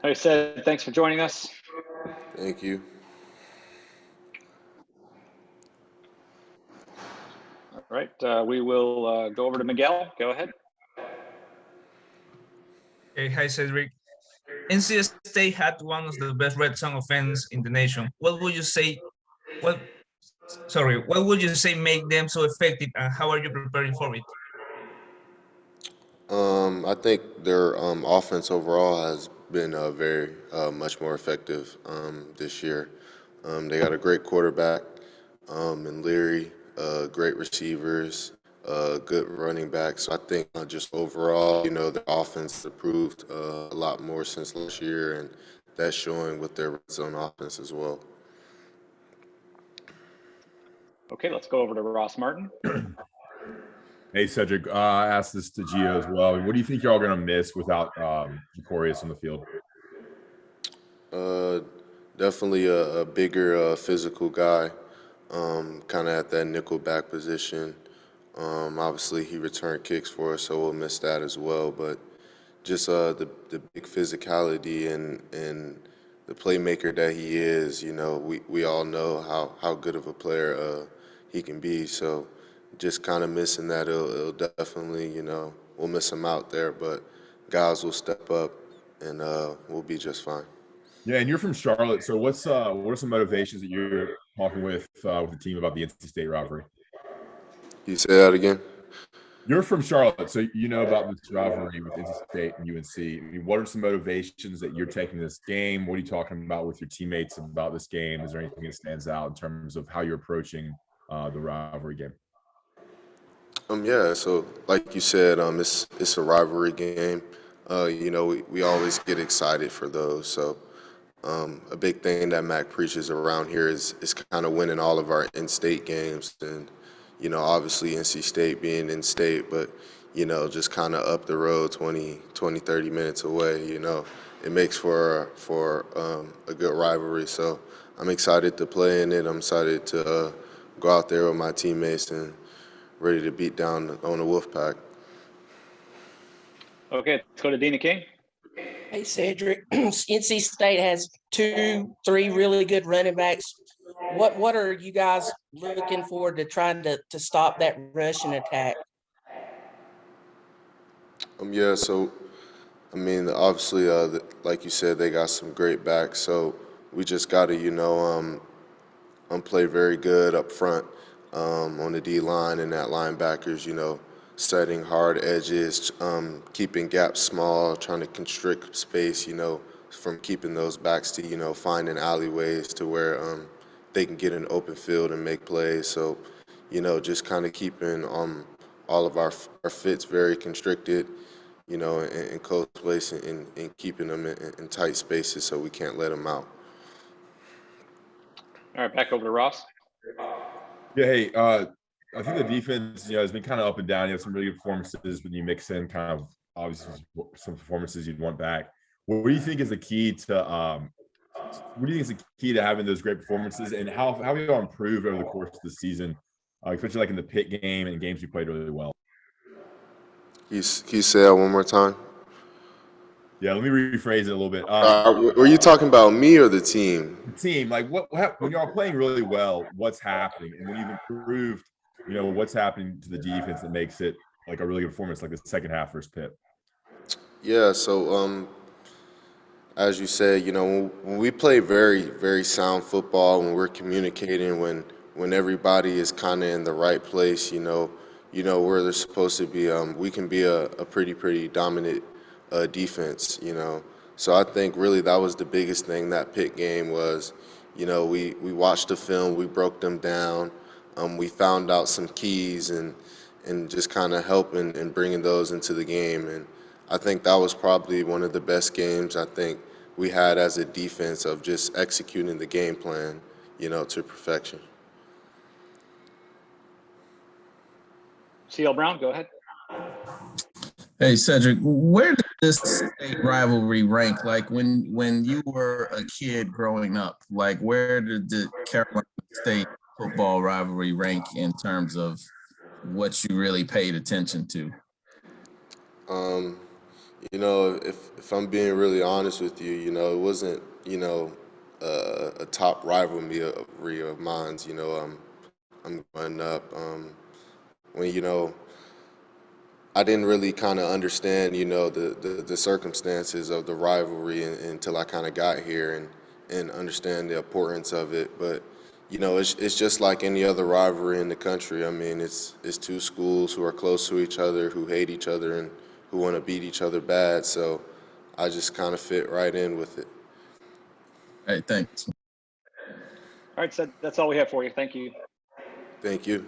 Hi, Ced. Thanks for joining us. Thank you. All right, we will go over to Miguel. Go ahead. Hey, hi, Cedric. NC State had one of the best red zone offense in the nation. What would you say? What? Sorry, what would you say make them so effective, and how are you preparing for it? I think their offense overall has been very much more effective this year. They got a great quarterback in Leary, great receivers, good running back. So I think just overall, the offense improved a lot more since last year, and that's showing with their red zone offense as well. Okay, let's go over to Ross Martin. Hey, Cedric, I asked this to Gio as well. What do you think you're all going to miss without Jacorius on the field? Uh, Definitely a bigger physical guy, kind of at that nickel back position. Obviously, he returned kicks for us, so we'll miss that as well. But just the big physicality and the playmaker that he is, we all know how good of a player he can be. So just kind of missing that, it'll definitely, we'll miss him out there. But guys will step up, and we'll be just fine. Yeah, and you're from Charlotte, so what are some motivations that you're talking with the team about the NC State rivalry? Can you say that again? You're from Charlotte, so you know about this rivalry with NC State and UNC. I mean, what are some motivations that you're taking this game? What are you talking about with your teammates about this game? Is there anything that stands out in terms of how you're approaching the rivalry game? Yeah. So like you said, it's a rivalry game. We always get excited for those. So a big thing that Mac preaches around here is kind of winning all of our in-state games, and obviously NC State being in state, but just kind of up the road 30 minutes away. It makes for a good rivalry. So I'm excited to play in it. I'm excited to go out there with my teammates and ready to beat down on the Wolfpack. Okay, let's go to Dina King. Hey, Cedric. NC State has 3 really good running backs. What are you guys looking forward to trying to stop that rushing attack? Yeah, so I mean, obviously, like you said, they got some great backs. So we just got to, play very good up front on the D line and that linebackers. Setting hard edges, keeping gaps small, trying to constrict space. From keeping those backs to finding alleyways to where they can get an open field and make plays. So just kind of keeping all of our fits very constricted, in close place and keeping them in tight spaces so we can't let them out. All right, back over to Ross. Yeah, hey, I think the defense, has been kind of up and down. You have some really good performances when you mix in kind of obviously some performances you'd want back. What do you think is the key to what do you think is the key to having those great performances, and how have you all improved over the course of the season, especially like in the Pitt game and games you played really well? Can you say that one more time? Yeah, let me rephrase it a little bit. Were you talking about me or the team? The team, like when y'all playing really well, what's happening, and when you've improved, what's happening to the defense that makes it like a really good performance, like the second half versus Pitt? Yeah, so as you said, when we play very, very sound football, when we're communicating, when everybody is kind of in the right place, where they're supposed to be, we can be a pretty dominant defense, So I think really that was the biggest thing that Pitt game was, we watched the film, we broke them down, we found out some keys and just kind of helping and bringing those into the game. And I think that was probably one of the best games I think we had as a defense of just executing the game plan, to perfection. CL Brown, go ahead. Hey Cedric, where did this state rivalry rank? Like when you were a kid growing up, like where did the Carolina State football rivalry rank in terms of what you really paid attention to? You know, if I'm being really honest with you, you know, it wasn't, you know, a top rivalry of mine. You know, I'm growing up when, you know, I didn't really kind of understand, you know, the circumstances of the rivalry until I kind of got here and understand the importance of it. But, you know, it's just like any other rivalry in the country. I mean, it's two schools who are close to each other, who hate each other, and who want to beat each other bad. So I just kind of fit right in with it. Hey, thanks. All right, so that's all we have for you. Thank you. Thank you.